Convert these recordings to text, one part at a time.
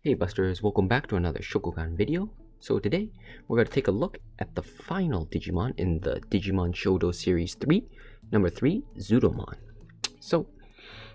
Hey Busters, welcome back to another Shokugan video. So today, we're going to take a look at the final Digimon in the Digimon SHODO Series 3, number 3, Zudomon. So,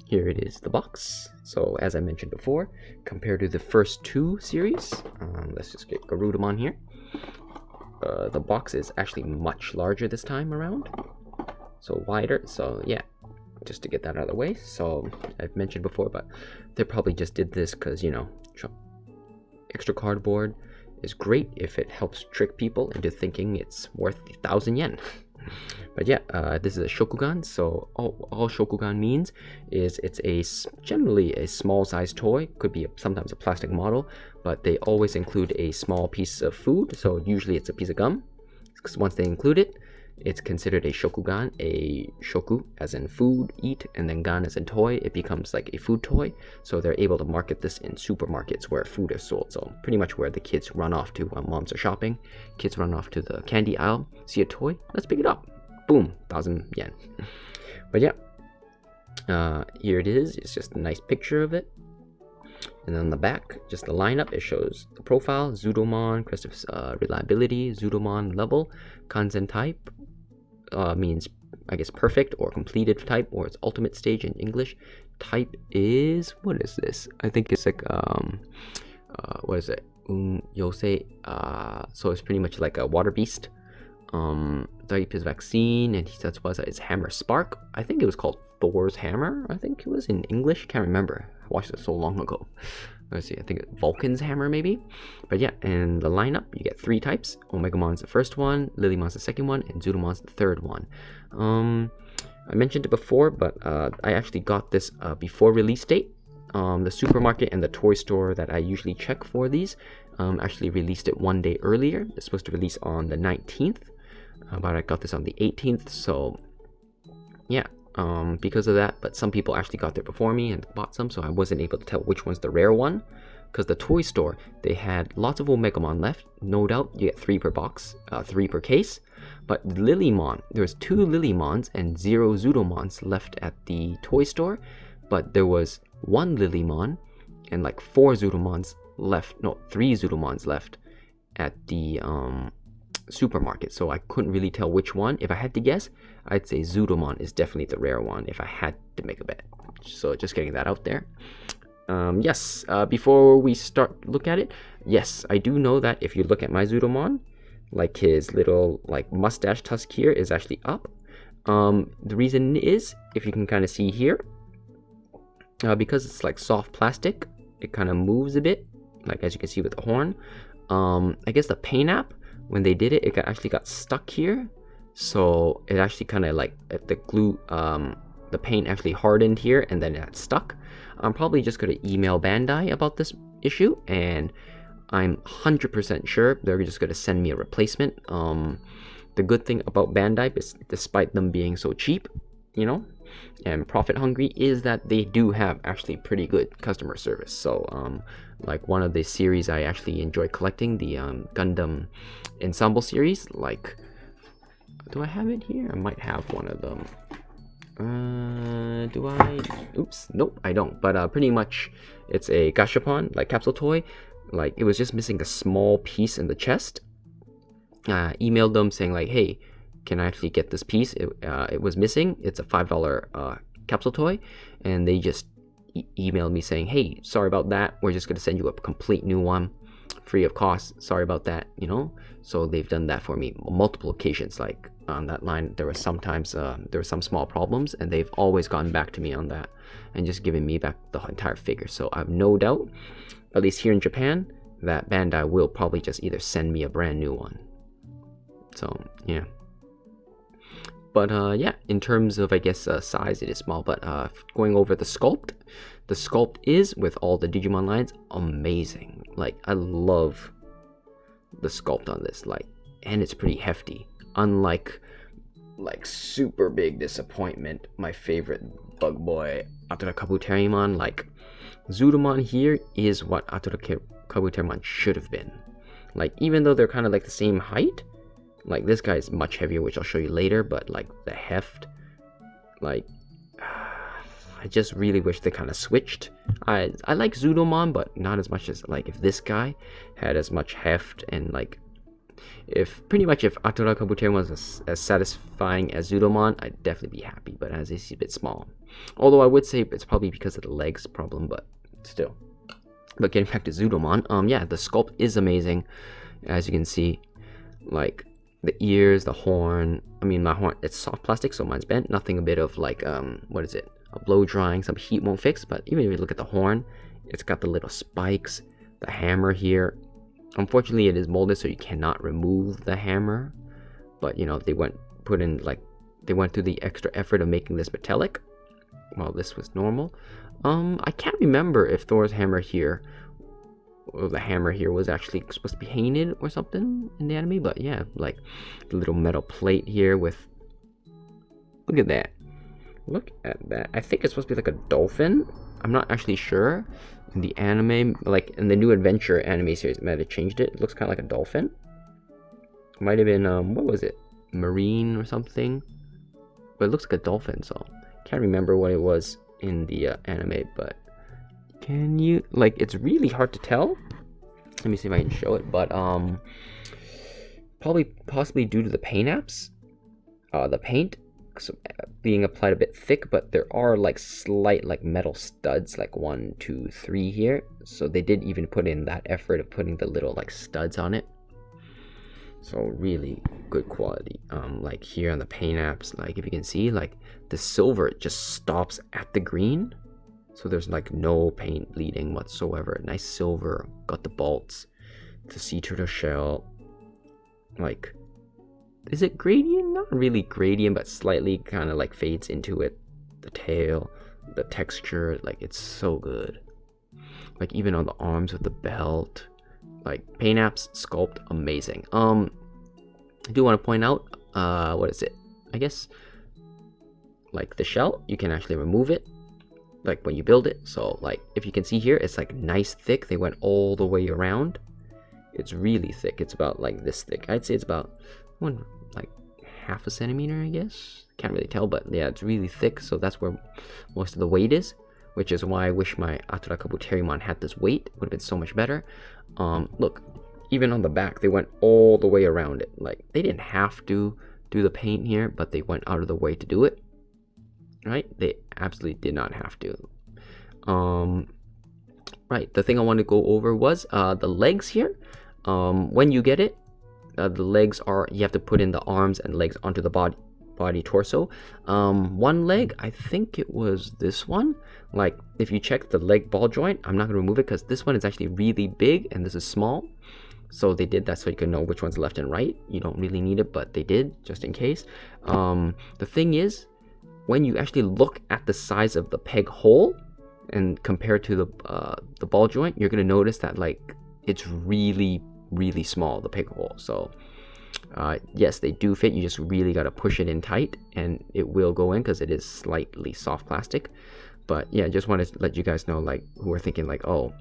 here it is, the box. So, as I mentioned before, compared to the first two series, let's just get Garudamon here. The box is actually much larger this time around. So, wider, so yeah. Just to get that out of the way. So I've mentioned before, but they probably just did this because, you know, extra cardboard is great if it helps trick people into thinking it's worth 1,000 yen. But yeah, this is a Shokugan. So all Shokugan means is it's generally a small size toy. Could be sometimes a plastic model, but they always include a small piece of food. So usually it's a piece of gum, because once they include it, it's considered a Shokugan. A shoku as in food, eat, and then gan as in toy. It becomes like a food toy. So they're able to market this in supermarkets where food is sold. So pretty much where the kids run off to when moms are shopping. Kids run off to the candy aisle, see a toy, let's pick it up. Boom, 1,000 yen. But yeah, here it is. It's just a nice picture of it. And on the back, just the lineup, it shows the profile, Zudomon, crest of reliability, Zudomon level, Kanzen type, means, I guess, perfect or completed type, or its ultimate stage in English. Type is, what is this? I think it's like, what is it? Yosei, so it's pretty much like a water beast. Type is vaccine, and that's why it's hammer spark. I think it was called Thor's hammer. I think it was in English, can't remember. I watched it so long ago. Let's see, I think Vulcan's hammer maybe. But yeah, in the lineup you get 3 types. Omegamon's the first one, Lilymon's the second one, and Zudomon's the third one. I mentioned it before, but I actually got this before release date. The supermarket and the toy store that I usually check for these actually released it one day earlier. It's supposed to release on the 19th, but I got this on the 18th, so yeah. Because of that, but some people actually got there before me and bought some, so I wasn't able to tell which one's the rare one. Because the toy store, they had lots of Omegamon left. No doubt you get 3 per box, 3 per case. But Lilymon, there's 2 Lilymons and 0 Zudomons left at the toy store. But there was 1 Lilymon and like 4 Zudomons left, no, 3 Zudomons left at the supermarket, so I couldn't really tell which one. If I had to guess, I'd say Zudomon is definitely the rare one if I had to make a bet. So just getting that out there. Yes, before we start look at it, yes, I do know that if you look at my Zudomon, like his little like mustache tusk here is actually up. The reason is, if you can kind of see here, because it's like soft plastic, it kind of moves a bit, like as you can see with the horn. I guess the paint app, when they did it, it actually got stuck here, so it actually kind of like the glue, the paint actually hardened here and then it got stuck. I'm probably just going to email Bandai about this issue, and I'm 100% sure they're just going to send me a replacement. The good thing about Bandai is, despite them being so cheap, you know, and profit hungry, is that they do have actually pretty good customer service. So like one of the series I actually enjoy collecting, the Gundam Ensemble series, like, do I have it here? I might have one of them. Do I? Oops, nope, I don't. But pretty much it's a gashapon, like capsule toy. Like, it was just missing a small piece in the chest. Emailed them saying like, hey, can I actually get this piece? It was missing. It's a $5 capsule toy, and they just emailed me saying, hey, sorry about that, we're just going to send you a complete new one free of cost, sorry about that, you know. So they've done that for me on multiple occasions. Like on that line, there were sometimes there were some small problems, and they've always gotten back to me on that and just given me back the entire figure. So I have no doubt, at least here in Japan, that Bandai will probably just either send me a brand new one. So yeah. But yeah, in terms of, I guess, size, it is small. But going over the sculpt is, with all the Digimon lines, amazing. Like, I love the sculpt on this, like, and it's pretty hefty. Unlike, like, super big disappointment, my favorite bug boy, Atora Kabuterimon. Like, Zudomon here is what Atora Kabuterimon should have been. Like, even though they're kind of like the same height, like, this guy is much heavier, which I'll show you later, but like the heft, like, I just really wish they kind of switched. I like Zudomon, but not as much as like if this guy had as much heft and like if Atura Kabuterimon was as satisfying as Zudomon, I'd definitely be happy. But as he's a bit small, although I would say it's probably because of the legs problem, but still. But getting back to Zudomon, yeah, the sculpt is amazing, as you can see, like the ears, the horn. I mean, my horn, it's soft plastic, so mine's bent. Nothing a bit of like what is it? A blow drying, some heat won't fix. But even if you look at the horn, it's got the little spikes, the hammer here. Unfortunately, it is molded, so you cannot remove the hammer. But you know, they went through the extra effort of making this metallic, while this was normal. I can't remember if Thor's hammer here, or the hammer here, was actually supposed to be painted or something in the anime. But yeah, like the little metal plate here with. Look at that. Look at that. I think it's supposed to be like a dolphin. I'm not actually sure. In the anime, like in the new adventure anime series, might have changed it. It looks kind of like a dolphin. Might have been what was it? Marine or something. But it looks like a dolphin, so can't remember what it was in the anime. But can you, like, it's really hard to tell. Let me see if I can show it. But possibly due to the paint apps, the paint being applied a bit thick, but there are like slight like metal studs, like 1, 2, 3 here. So they did even put in that effort of putting the little like studs on it. So really good quality. Like here on the paint apps, like if you can see, like the silver just stops at the green, so there's like no paint bleeding whatsoever. Nice silver, got the bolts, the sea turtle shell. Like, is it gradient? Not really gradient, but slightly kind of like fades into it. The tail, the texture, like it's so good. Like even on the arms with the belt, like paint apps, sculpt, amazing. I do want to point out, what is it? I guess like the shell, you can actually remove it, like when you build it. So like if you can see here, it's like nice thick. They went all the way around. It's really thick. It's about like this thick. I'd say it's about like half a centimeter, I guess. Can't really tell, but yeah, it's really thick. So that's where most of the weight is, which is why I wish my Atura Kabuterimon had this weight. Would have been so much better. Look, even on the back, they went all the way around it. Like they didn't have to do the paint here, but they went out of the way to do it. Right? They absolutely did not have to. Right, the thing I wanted to go over was the legs here. When you get it, the legs are, you have to put in the arms and legs onto the body torso. One leg, I think it was this one. Like if you check the leg ball joint, I'm not going to remove it because this one is actually really big and this is small. So they did that so you can know which one's left and right. You don't really need it, but they did just in case. The thing is, when you actually look at the size of the peg hole and compare to the ball joint, you're going to notice that like it's really small, the peg hole. So yes, they do fit. You just really got to push it in tight and it will go in because it is slightly soft plastic. But yeah, just wanted to let you guys know, like, who are thinking like, oh,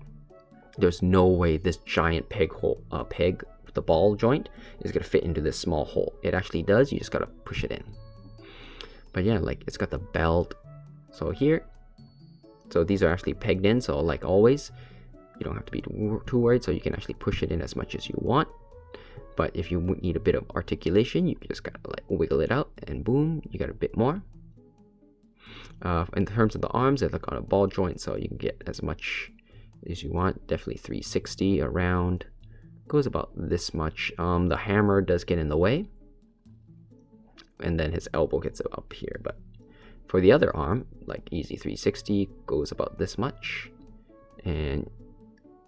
there's no way this giant peg hole, the ball joint is gonna fit into this small hole. It actually does. You just gotta push it in. But yeah, like it's got the belt. So here, so these are actually pegged in. So like always, you don't have to be too worried. So you can actually push it in as much as you want. But if you need a bit of articulation, you just gotta like wiggle it out, and boom, you got a bit more. In terms of the arms, they look on a ball joint, so you can get as much as you want. Definitely 360 around. Goes about this much. The hammer does get in the way, and then his elbow gets up here. But for the other arm, like easy 360, goes about this much, and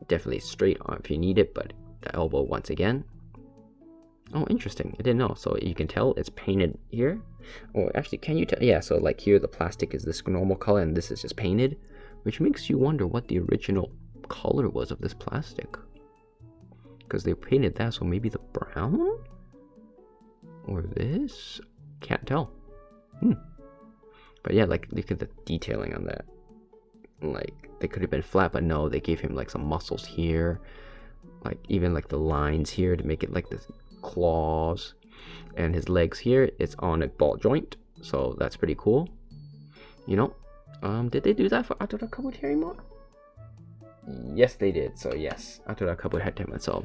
definitely straight arm if you need it. But the elbow once again. Oh, interesting. I didn't know. So you can tell it's painted here. Oh, actually, can you tell? Yeah, so like here the plastic is this normal color and this is just painted, which makes you wonder what the original color was of this plastic. Because they painted that, so maybe the brown? Or this? Can't tell. But yeah, like look at the detailing on that. Like they could have been flat, but no, they gave him like some muscles here. Like even like the lines here to make it like this claws, and his legs here, it's on a ball joint, so that's pretty cool, you know. Did they do that for Atora Kabuterimon? Yes, they did. So yes, Atora Kabuterimon. So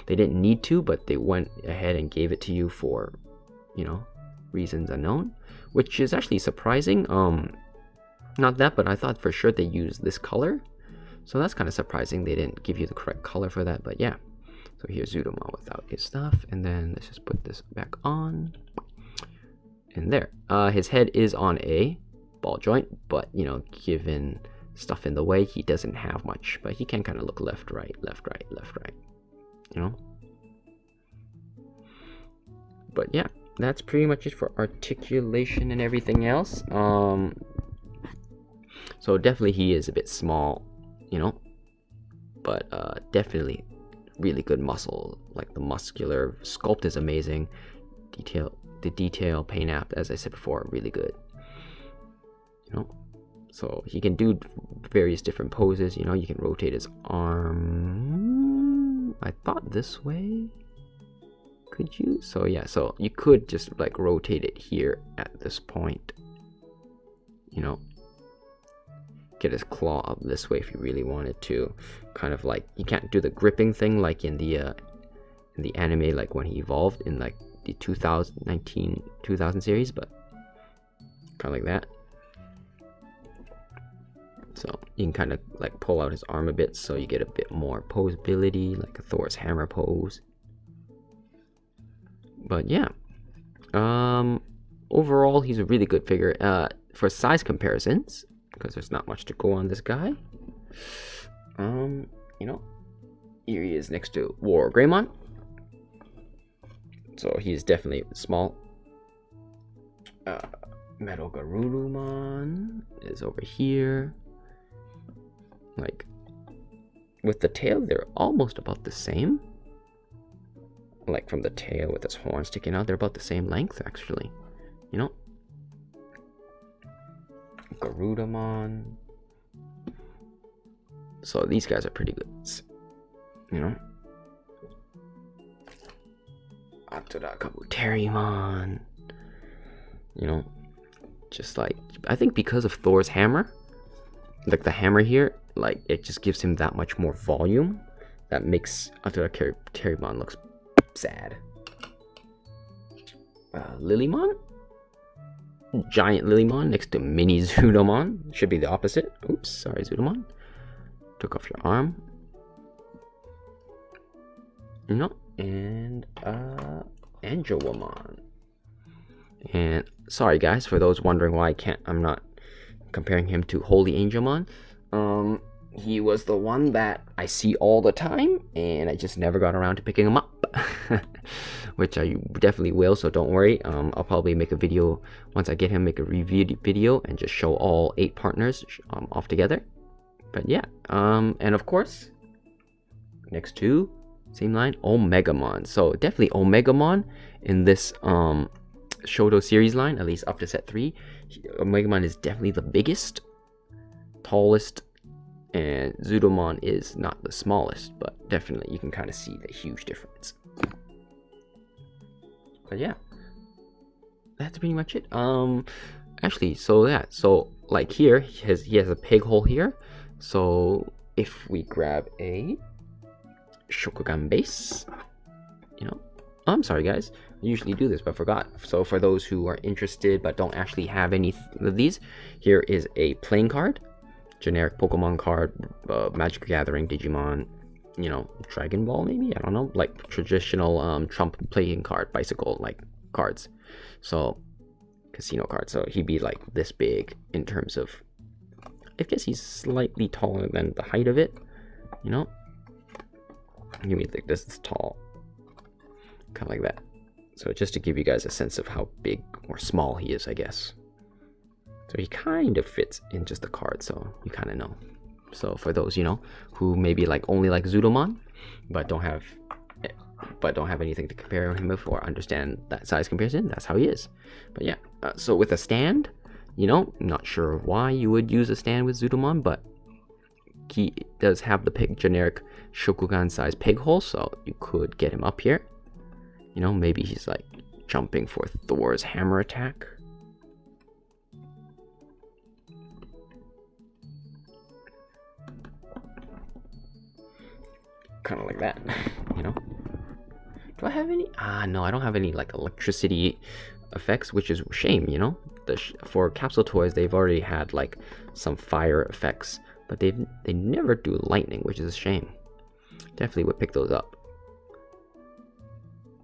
they didn't need to, but they went ahead and gave it to you for, you know, reasons unknown, which is actually surprising. Not that, but I thought for sure they used this color, so that's kind of surprising they didn't give you the correct color for that. But yeah, so here's Zudomon without his stuff, and then let's just put this back on, and there. His head is on a ball joint, but you know, given stuff in the way, he doesn't have much, but he can kind of look left, right, left, right, left, right, you know. But yeah, that's pretty much it for articulation and everything else. So definitely he is a bit small, you know, but definitely really good muscle. Like the muscular sculpt is amazing. The detail, pain app, as I said before, really good. You know, so he can do various different poses. You know, you can rotate his arm. I thought this way. Could you? So yeah, so you could just like rotate it here at this point. You know, get his claw up this way if you really wanted to. Kind of like, you can't do the gripping thing like in the anime, like when he evolved in like the 2000 series, but kind of like that. So you can kind of like pull out his arm a bit, so you get a bit more posability, like a Thor's hammer pose. But yeah, overall he's a really good figure. For size comparisons, because there's not much to go on this guy. You know, here he is next to War Greymon. So he's definitely small. Metal Garurumon is over here. Like, with the tail, they're almost about the same. Like, from the tail with its horn sticking out, they're about the same length, actually. You know? Garudamon. So these guys are pretty good. You know? Atora Kabuterimon. You know? Just like, I think because of Thor's hammer, like the hammer here, like it just gives him that much more volume that makes Atora Kabuterimon looks sad. Lilymon? Giant Lilymon next to mini Zudomon. Should be the opposite. Oops, sorry Zudomon. Took off your arm. You know, and Angelomon. And sorry guys for those wondering why I'm not comparing him to Holy Angelmon. He was the one that I see all the time, and I just never got around to picking him up. Which I definitely will, so don't worry. I'll probably make a video once I get him, make a review video and just show all 8 partners off together. But yeah, and of course, next to, same line, Omegamon. So definitely Omegamon in this Shodo series line, at least up to set 3. Omegamon is definitely the biggest, tallest, and Zudomon is not the smallest, but definitely you can kind of see the huge difference. But yeah, that's pretty much it. Actually, so yeah, so like here he has a peg hole here. So if we grab a Shokugan base, you know, I'm sorry guys, I usually do this but I forgot. So for those who are interested but don't actually have any of these, here is a playing card, generic Pokemon card, Magic Gathering Digimon, you know, Dragon Ball maybe, I don't know, like traditional Trump playing card, bicycle like cards. So casino card. So he'd be like this big in terms of, I guess he's slightly taller than the height of it, you know. Give me like this is tall, kind of like that. So just to give you guys a sense of how big or small he is, I guess. So he kind of fits in just the card, so you kind of know. So for those, you know, who maybe like only like Zudomon, but don't have anything to compare him with or understand that size comparison, that's how he is. But yeah, so with a stand, you know, not sure why you would use a stand with Zudomon, but he does have the generic Shokugan size peg hole, so you could get him up here. You know, maybe he's like jumping for Thor's hammer attack. kind of like that, you know. Do I have any? No, I don't have any like electricity effects, which is a shame, you know. For capsule toys, they've already had like some fire effects, but they never do lightning, which is a shame. Definitely would pick those up,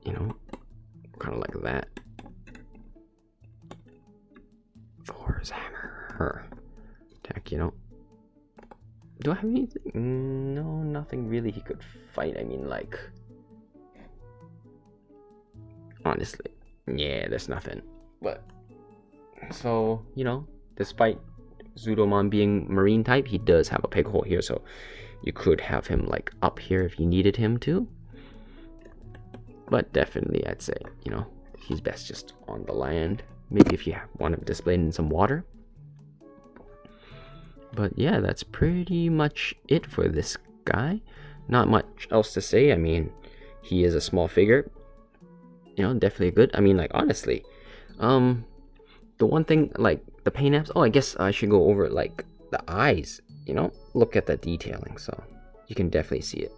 you know, kind of like that. Thor's hammer, attack, you know. Do I have anything? No, nothing really he could fight. I mean, like, honestly, yeah, there's nothing. But so, you know, despite Zudomon being marine type, he does have a pig hole here, so you could have him like up here if you needed him to. But definitely, I'd say, you know, he's best just on the land. Maybe if you want him displayed in some water. But yeah, that's pretty much it for this guy. Not much else to say. I mean, he is a small figure. You know, definitely good. I mean, like, honestly, the one thing, like, the paint apps. Oh, I guess I should go over, like, the eyes. You know, look at the detailing. So, you can definitely see it.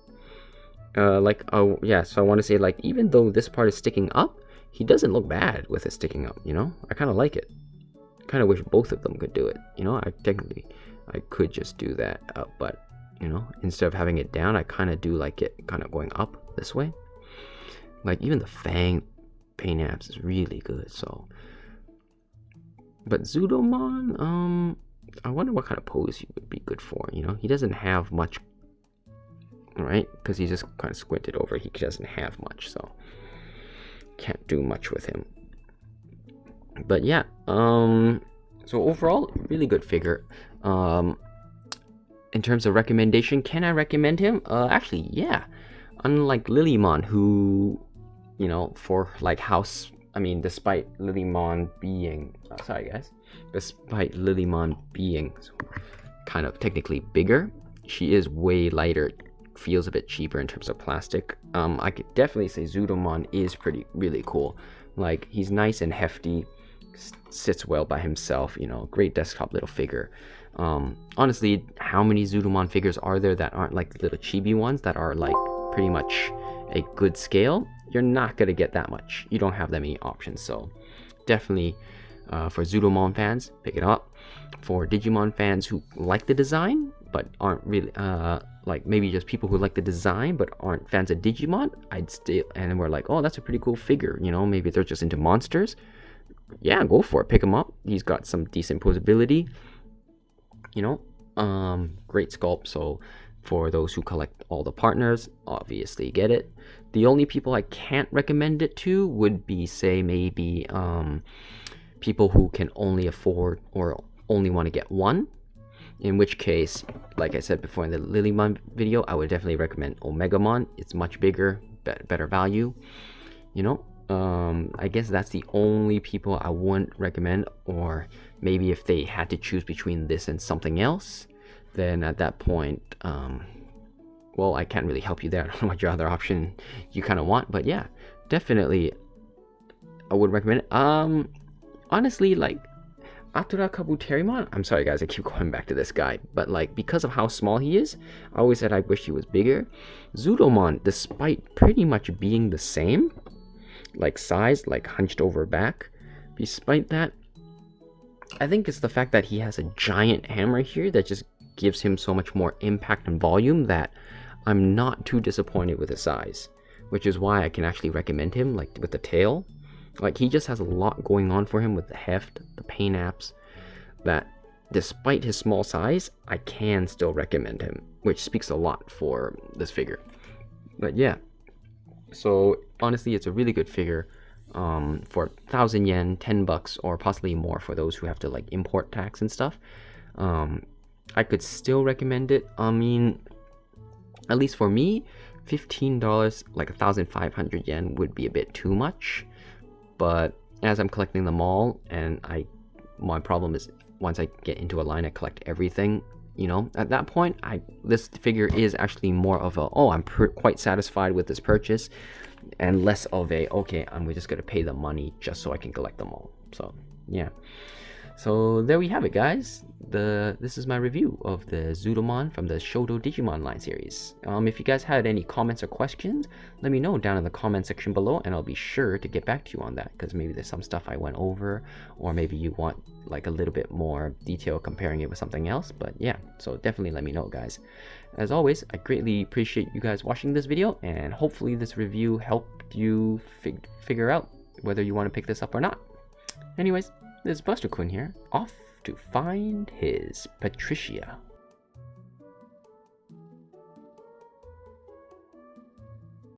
Like, oh, yeah, so I want to say, like, even though this part is sticking up, he doesn't look bad with it sticking up, you know? I kind of like it. Kind of wish both of them could do it, you know? I could just do that up, but, you know, instead of having it down, I kind of do like it kind of going up this way. Like, even the Fang paint apps is really good, so. But Zudomon, I wonder what kind of pose he would be good for, you know? He doesn't have much, right? Because he's just kind of squinted over. He doesn't have much, so can't do much with him. But yeah, so overall, really good figure. In terms of recommendation, can I recommend him? Actually, yeah. Unlike Lilymon, who, you know, for like house, I mean, despite Lilymon being, sorry guys, despite Lilymon being kind of technically bigger, she is way lighter, feels a bit cheaper in terms of plastic. I could definitely say Zudomon is really cool. Like, he's nice and hefty, sits well by himself, you know, great desktop little figure. Honestly, how many Zudomon figures are there that aren't like the little chibi ones that are like pretty much a good scale? You're not gonna get that much. You don't have that many options, so definitely for Zudomon fans, pick it up. For Digimon fans who like the design but aren't really like maybe just people who like the design but aren't fans of Digimon, I'd still, and we're like, oh, that's a pretty cool figure, you know, maybe they're just into monsters. Yeah, go for it, pick him up. He's got some decent posability, you know, great sculpt. So for those who collect all the partners, obviously get it. The only people I can't recommend it to would be, say, maybe people who can only afford or only want to get one, in which case, like I said before in the Lilymon video, I would definitely recommend Omegamon. It's much bigger, better value, you know. I guess that's the only people I wouldn't recommend. Or maybe if they had to choose between this and something else, then at that point, well, I can't really help you there. I don't know what your other option you kind of want, but yeah, definitely I would recommend it. Honestly, like, Atura Kabuterimon, I'm sorry guys, I keep going back to this guy, but like, because of how small he is, I always said I wish he was bigger. Zudomon, despite pretty much being the same, like size, like hunched over back, despite that, I think it's the fact that he has a giant hammer here that just gives him so much more impact and volume that I'm not too disappointed with his size, which is why I can actually recommend him, like with the tail. Like, he just has a lot going on for him with the heft, the paint apps, that despite his small size, I can still recommend him, which speaks a lot for this figure. But yeah, so honestly, it's a really good figure for 1,000 yen, 10 bucks, or possibly more for those who have to like import tax and stuff. I could still recommend it. I mean, at least for me, $15, like 1,500 yen would be a bit too much. But as I'm collecting them all, and my problem is once I get into a line, I collect everything. You know, at that point, this figure is actually more of a, oh, I'm quite satisfied with this purchase, and less of a, okay, I'm just gonna pay the money just so I can collect them all. So yeah. So there we have it, guys. This is my review of the Zudomon from the SHODO Digimon line series. If you guys had any comments or questions, let me know down in the comment section below, and I'll be sure to get back to you on that, because maybe there's some stuff I went over, or maybe you want like a little bit more detail comparing it with something else. But yeah, so definitely let me know, guys. As always, I greatly appreciate you guys watching this video, and hopefully this review helped you figure out whether you want to pick this up or not. Anyways, this is Buster-kun here, off to find his Patricia.